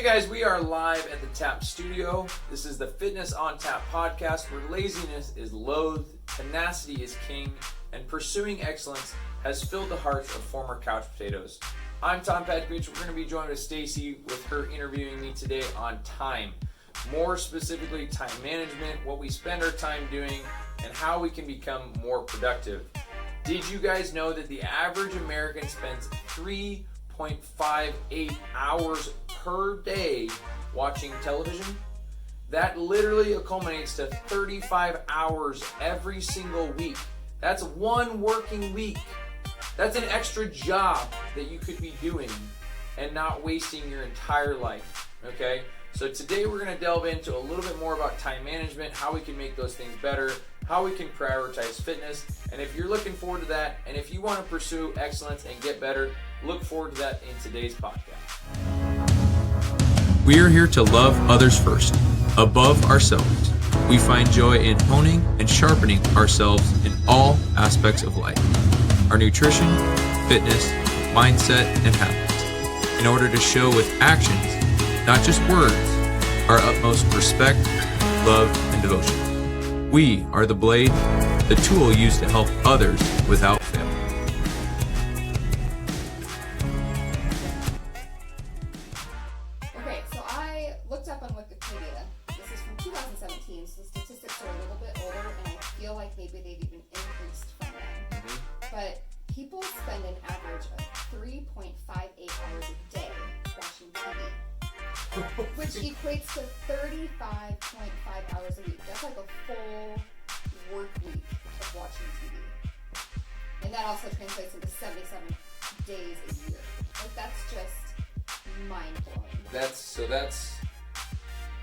guys, we are live at the Tap Studio. This is the Fitness on Tap podcast, where laziness is loathed, tenacity is king, and pursuing excellence has filled the hearts of former couch potatoes. I'm Tom Petkovich. We're going to be joined with Stacey with her interviewing me today on time. More specifically, time management, what we spend our time doing, and how we can become more productive. Did you guys know that the average American spends 3.58 hours per day watching television? That literally culminates to 35 hours every single week. That's one working week. That's an extra job that you could be doing and not wasting your entire life, okay? So today we're going to delve into a little bit more about time management, how we can make those things better, how we can prioritize fitness, and if you're looking forward to that, and if you want to pursue excellence and get better, look forward to that in today's podcast. We are here to love others first, above ourselves. We find joy in honing and sharpening ourselves in all aspects of life. Our nutrition, fitness, mindset, and habits, in order to show with actions, not just words, our utmost respect, love, and devotion. We are the blade, the tool used to help others without fail. Okay, so I looked up on Wikipedia. This is from 2017, so the statistics are a little bit older, and I feel like maybe they've even increased from then. But people spend an average of 3.58 hours a day watching TV, which equates to 35.5 hours a week. That's like a full work week of watching TV. And that also translates into 77 days a year. Like, that's just mind-blowing. That's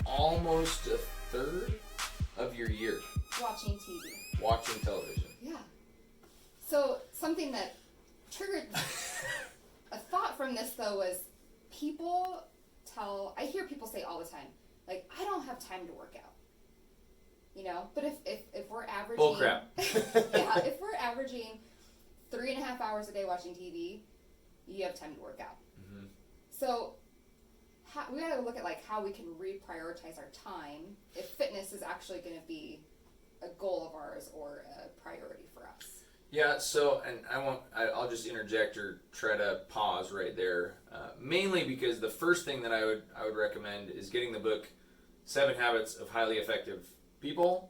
almost a third of your year. Watching TV. Watching television. Yeah. So something that triggered a thought from this, though, was I hear people say all the time, like, I don't have time to work out. You know? But if we're averaging... Bull crap. Yeah, if we're averaging 3.5 hours a day watching TV, you have time to work out. Mm-hmm. So we gotta look at like how we can reprioritize our time if fitness is actually going to be a goal of ours or a priority for us. Yeah, so, and I'll just interject or try to pause right there, mainly because the first thing that I would recommend is getting the book 7 Habits of Highly Effective People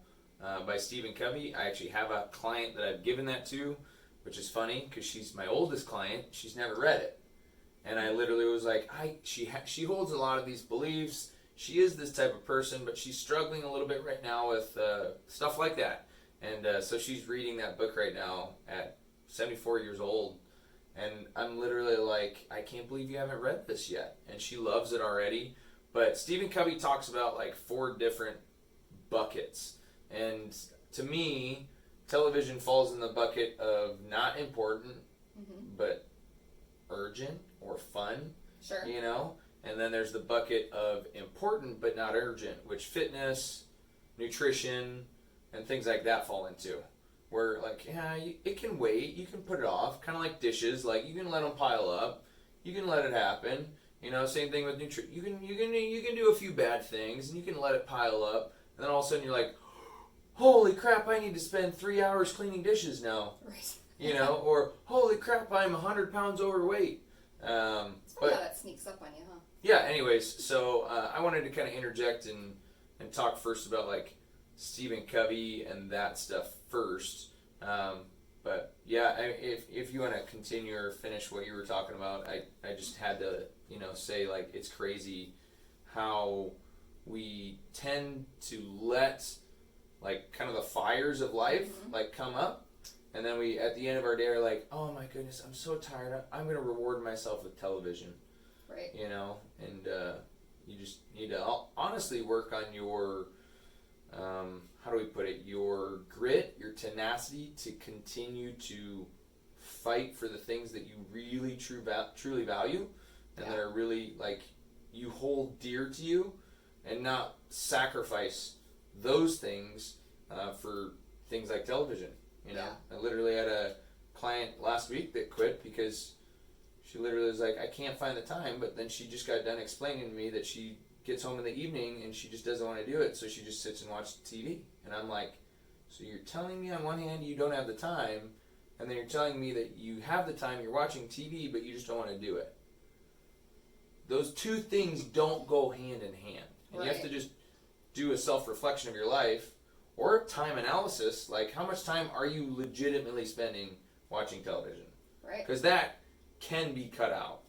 by Stephen Covey. I actually have a client that I've given that to, which is funny because she's my oldest client. She's never read it. And I literally was like, she holds a lot of these beliefs. She is this type of person, but she's struggling a little bit right now with stuff like that. And so she's reading that book right now at 74 years old. And I'm literally like, I can't believe you haven't read this yet. And she loves it already. But Stephen Covey talks about like 4 different buckets. And to me, television falls in the bucket of not important, but urgent or fun. Sure. You know? And then there's the bucket of important but not urgent, which fitness, nutrition, and things like that fall into. Where like, yeah, it can wait, you can put it off, kind of like dishes, like you can let them pile up, you can let it happen. You know, same thing with nutrition. You can do a few bad things and you can let it pile up, and then all of a sudden you're like, holy crap, I need to spend 3 hours cleaning dishes now. Right. You know, or holy crap, I'm 100 pounds overweight. It's funny how that sneaks up on you, huh? Yeah, anyways, so I wanted to kind of interject and talk first about like Stephen Covey and that stuff first. But yeah, if you want to continue or finish what you were talking about, I just had to, say like it's crazy how we tend to let like kind of the fires of life like come up, and then we at the end of our day are like, oh my goodness, I'm so tired, I'm going to reward myself with television. Right. And you just need to honestly work on your, how do we put it, your grit, your tenacity to continue to fight for the things that you really truly value and that are really like you hold dear to you, and not sacrifice those things for things like television. I literally had a client last week that quit because She literally was like, I can't find the time, but then she just got done explaining to me that she gets home in the evening and she just doesn't want to do it, so she just sits and watches TV. And I'm like, so you're telling me on one hand you don't have the time, and then you're telling me that you have the time, you're watching TV, but you just don't want to do it. Those two things don't go hand in hand. And Right. you have to just do a self-reflection of your life or time analysis, like how much time are you legitimately spending watching television? Right. Because that can be cut out.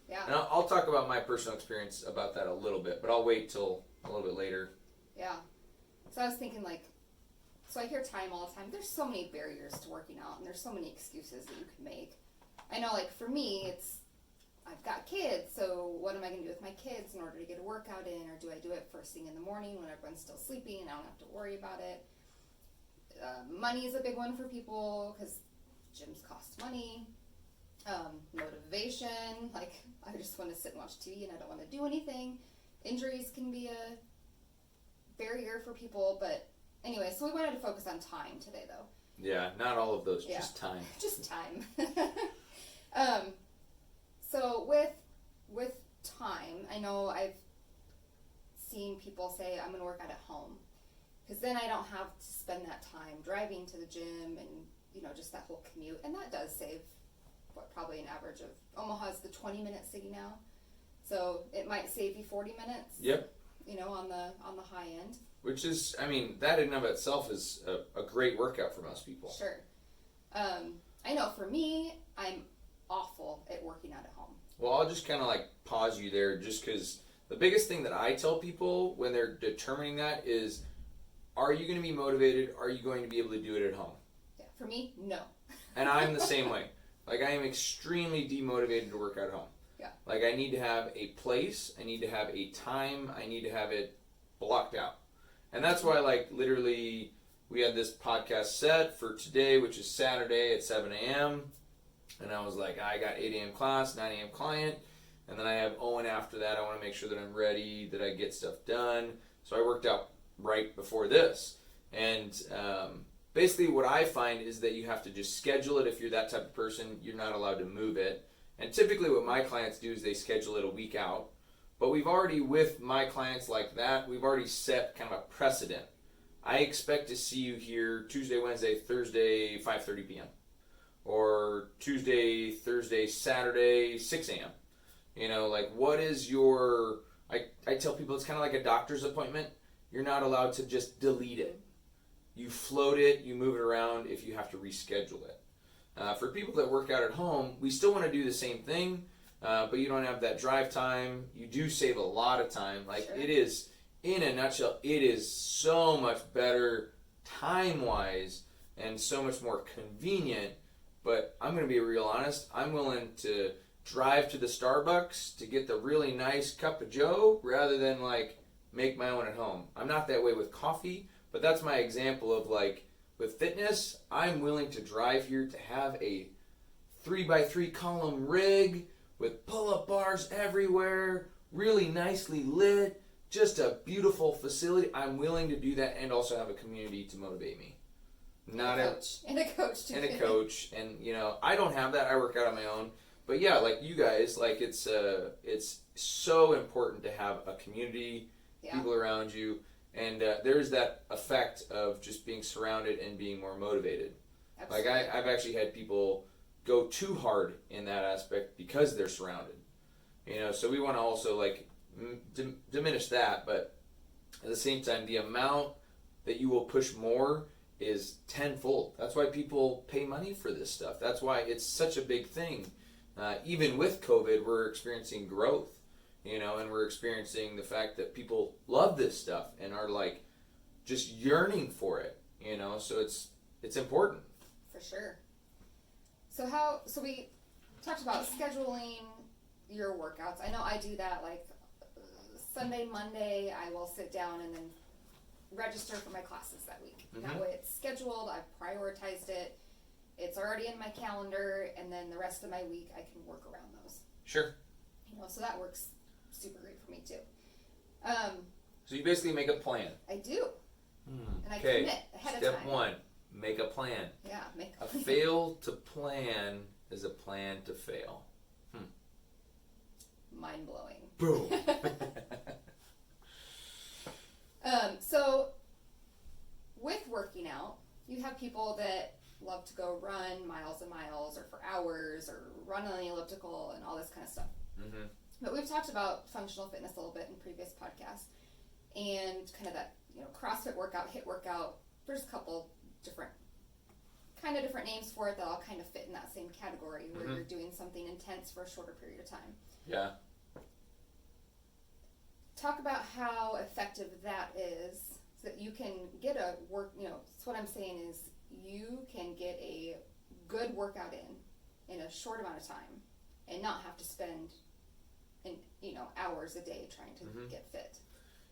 Yeah. And I'll talk about my personal experience about that a little bit, but I'll wait till a little bit later. Yeah. So I was thinking, like, so I hear time all the time. There's so many barriers to working out, and there's so many excuses that you can make. I know, like, for me, it's, I've got kids, so what am I going to do with my kids in order to get a workout in, or do I do it first thing in the morning when everyone's still sleeping and I don't have to worry about it? Money is a big one for people, because gyms cost money. Motivation, like, I just want to sit and watch TV and I don't want to do anything. Injuries can be a barrier for people, but anyway, so we wanted to focus on time today, though. Yeah, not all of those, Yeah. just time. Just time. So with time, I know I've seen people say, I'm going to work out at home, because then I don't have to spend that time driving to the gym and, you know, just that whole commute. And that does save, probably an average of, Omaha's the 20-minute city now, so it might save you 40 minutes. Yep. You know, on the high end. Which is, I mean, that in and of itself is a great workout for most people. Sure. I know for me, I'm awful at working out at home. Well, I'll just kind of like pause you there, just because the biggest thing that I tell people when they're determining that is, are you going to be motivated? Are you going to be able to do it at home? Yeah, for me, no. And I'm the same way. Like, I am extremely demotivated to work out at home. Yeah. Like, I need to have a place, I need to have a time, I need to have it blocked out. And that's why, like, literally, we had this podcast set for today, which is Saturday at 7 a.m. And I was like, I got 8 a.m. class, 9 a.m. client, and then I have Owen after that. I want to make sure that I'm ready, that I get stuff done. So I worked out right before this. And basically what I find is that you have to just schedule it. If you're that type of person, you're not allowed to move it. And typically what my clients do is they schedule it a week out. But we've already, with my clients like that, we've already set kind of a precedent. I expect to see you here Tuesday, Wednesday, Thursday, 5:30 p.m. Or Tuesday, Thursday, Saturday, 6 a.m. You know, like, what is your... I tell people it's kind of like a doctor's appointment. You're not allowed to just delete it. You float it, you move it around if you have to reschedule it. For people that work out at home, we still want to do the same thing, but you don't have that drive time. You do save a lot of time. Like, Sure. It is, in a nutshell, it is so much better time-wise and so much more convenient. But I'm going to be real honest. I'm willing to drive to the Starbucks to get the really nice cup of joe rather than, like, make my own at home. I'm not that way with coffee, but that's my example of, like, with fitness, I'm willing to drive here to have a 3x3 column rig with pull-up bars everywhere, really nicely lit, just a beautiful facility. I'm willing to do that and also have a community to motivate me. Not And a coach too. and a coach, and you know, I don't have that. I work out on my own. But yeah, like you guys, like it's so important to have a community, Yeah. people around you, and there's that effect of just being surrounded and being more motivated. Absolutely. Like I've actually had people go too hard in that aspect because they're surrounded. You know, so we want to also like diminish that, but at the same time, the amount that you will push more is tenfold. That's why people pay money for this stuff. That's why it's such a big thing. Even with COVID, we're experiencing growth, you know, and we're experiencing the fact that people love this stuff and are like just yearning for it, you know. So it's important. For sure. So we talked about scheduling your workouts. I know I do that, like Sunday, Monday, I will sit down and then register for my classes that week. Mm-hmm. That way it's scheduled, I've prioritized it, it's already in my calendar, and then the rest of my week I can work around those. Sure. You know, so that works super great for me too. So you basically make a plan. I do. And I Okay. commit ahead of Step time. 1, make a plan. Yeah, make A fail to plan is a plan to fail. mind-blowing. Boom. So with working out, you have people that love to go run miles and miles or for hours or run on the elliptical and all this kind of stuff. Mm-hmm. But we've talked about functional fitness a little bit in previous podcasts and kind of that, CrossFit workout, HIIT workout. There's a couple different names for it that all kind of fit in that same category where you're doing something intense for a shorter period of time. Yeah. Talk about how effective that is so that you can get a work, so what I'm saying is you can get a good workout in a short amount of time and not have to spend hours a day trying to get fit.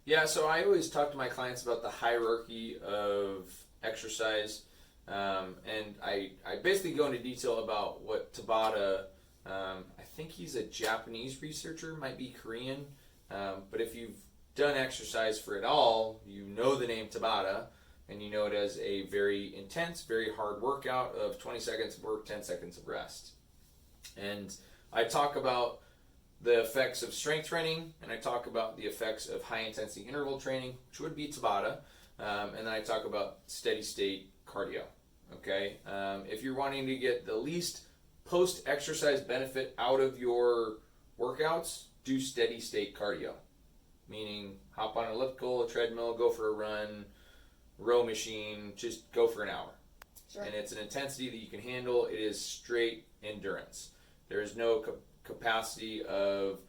Yeah, so I always talk to my clients about the hierarchy of exercise, and I basically go into detail about what Tabata, I think he's a Japanese researcher, might be Korean, but if you've done exercise for it all, you know the name Tabata, and you know it as a very intense, very hard workout of 20 seconds of work, 10 seconds of rest. And I talk about the effects of strength training, and I talk about the effects of high-intensity interval training, which would be Tabata, and then I talk about steady-state cardio, okay? If you're wanting to get the least post-exercise benefit out of your workouts, do steady-state cardio, meaning hop on an elliptical, a treadmill, go for a run, row machine, just go for an hour. Sure. And it's an intensity that you can handle. It is straight endurance. There is no capacity of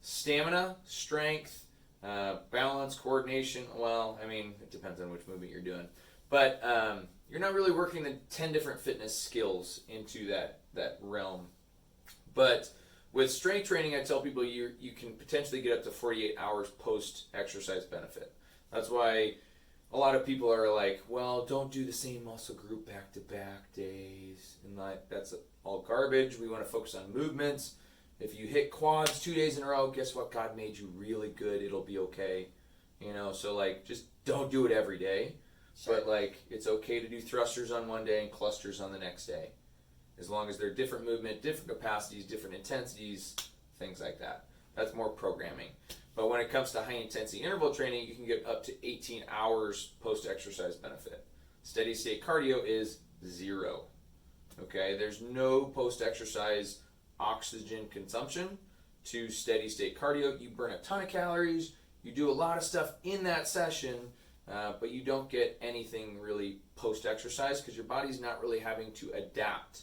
stamina, strength, balance, coordination. Well, I mean, it depends on which movement you're doing. But you're not really working the 10 different fitness skills into that realm. But with strength training, I tell people you can potentially get up to 48 hours post-exercise benefit. That's why a lot of people are like, well, don't do the same muscle group back-to-back days. And that's all garbage. We want to focus on movements. If you hit quads 2 days in a row, guess what? God made you really good. It'll be okay. So just don't do it every day. Sure. But it's okay to do thrusters on one day and clusters on the next day. As long as they're different movement, different capacities, different intensities, things like that. That's more programming. But when it comes to high-intensity interval training, you can get up to 18 hours post-exercise benefit. Steady-state cardio is 0. Okay? There's no post-exercise oxygen consumption to steady-state cardio. You burn a ton of calories. You do a lot of stuff in that session, but you don't get anything really post-exercise because your body's not really having to adapt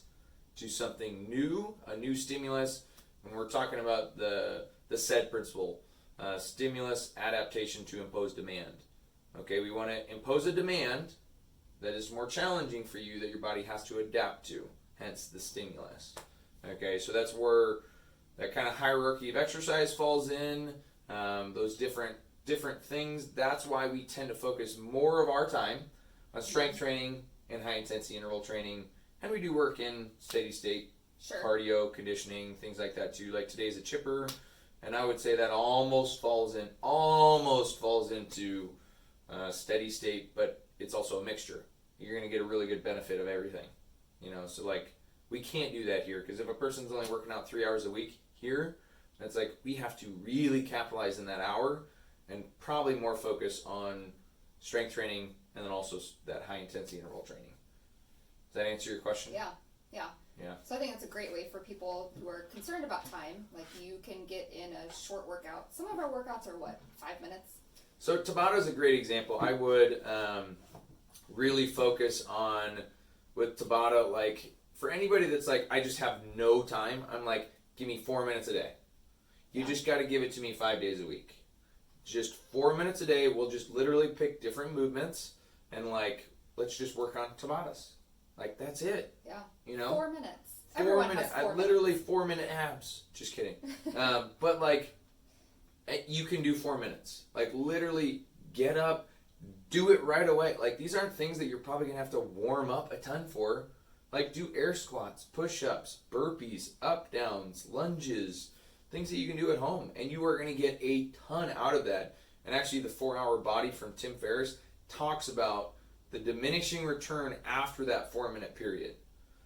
to something new, a new stimulus. And we're talking about the SAID principle. Stimulus, adaptation to impose demand. Okay, we want to impose a demand that is more challenging for you that your body has to adapt to, hence the stimulus. Okay, so that's where that kind of hierarchy of exercise falls in, those different things. That's why we tend to focus more of our time on strength training and high-intensity interval training, and we do work in steady-state cardio, conditioning, things like that too. Like today's a chipper. And I would say that almost falls into steady state, but it's also a mixture. You're going to get a really good benefit of everything, So we can't do that here because if a person's only working out 3 hours a week here, that's we have to really capitalize in that hour and probably more focus on strength training and then also that high intensity interval training. Does that answer your question? Yeah. Yeah. So I think it's a great way for people who are concerned about time. You can get in a short workout. Some of our workouts are 5 minutes? So Tabata is a great example. I would really focus on with Tabata, for anybody that's I just have no time, I'm give me 4 minutes a day. You just got to give it to me 5 days a week. Just 4 minutes a day. We'll just literally pick different movements and let's just work on Tabatas. That's it. Yeah. 4 minutes. 4 minutes. Literally 4 minute abs. Just kidding. But you can do 4 minutes. Literally get up, do it right away. These aren't things that you're probably going to have to warm up a ton for. Do air squats, push-ups, burpees, up-downs, lunges, things that you can do at home. And you are going to get a ton out of that. And actually the 4-Hour Body from Tim Ferriss talks about the diminishing return after that 4 minute period.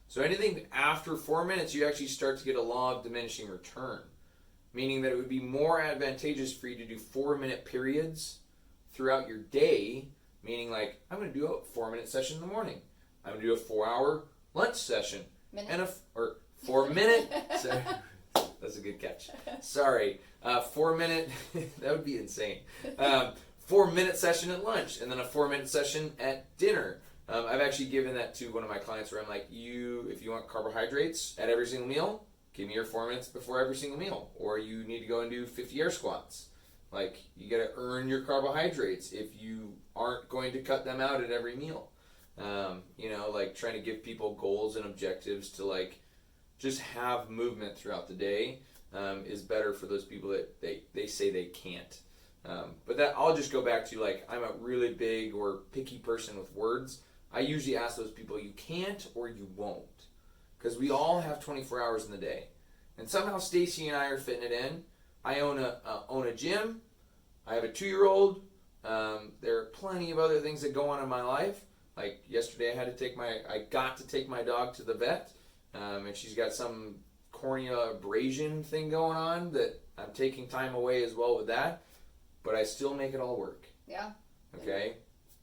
So anything after 4 minutes, you actually start to get a law of diminishing return. meaning that it would be more advantageous for you to do 4-minute periods throughout your day, meaning like, I'm going to do a 4-minute session in the morning. I'm going to do a 4-hour lunch session. Or 4-minute. That's a good catch. Sorry. 4-minute, that would be insane. 4-minute session at lunch, and then a 4-minute session at dinner. I've actually given that to one of my clients where I'm like, if you want carbohydrates at every single meal, give me your 4 minutes before every single meal. Or you need to go and do 50 air squats. Like, you got to earn your carbohydrates if you aren't going to cut them out at every meal. Like trying to give people goals and objectives to like just have movement throughout the day is better for those people that they say they can't. But that I'll just go back to like, I'm a really big or picky person with words. I usually ask those people, you can't or you won't. Because we all have 24 hours in the day. And somehow Stacey and I are fitting it in. I own a gym. I have a 2-year-old. There are plenty of other things that go on in my life. Like yesterday I got to take my dog to the vet. And she's got some cornea abrasion thing going on that I'm taking time away as well with that. But I still make it all work. Yeah. Okay.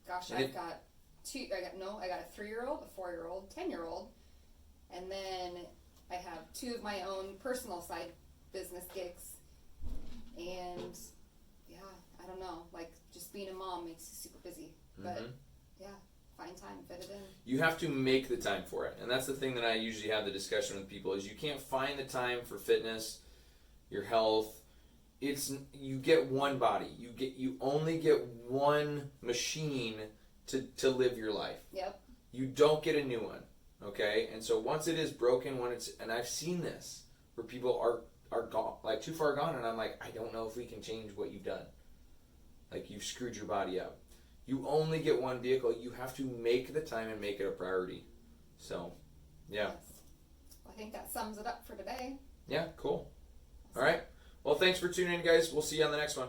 Gosh, I got a 3-year-old, a 4-year-old, 10-year-old, and then I have 2 of my own personal side business gigs. And yeah, I don't know, like just being a mom makes you super busy. But yeah, find time, fit it in. You have to make the time for it. And that's the thing that I usually have the discussion with people is you can't find the time for fitness, your health. You get one body. You only get one machine to live your life. Yep. You don't get a new one. Okay? And so once it is broken, and I've seen this where people are gone, like too far gone, and I'm like, I don't know if we can change what you've done. Like you've screwed your body up. You only get one vehicle. You have to make the time and make it a priority. So, yeah. Yes. Well, I think that sums it up for today. Yeah, cool. All right. Well, thanks for tuning in, guys. We'll see you on the next one.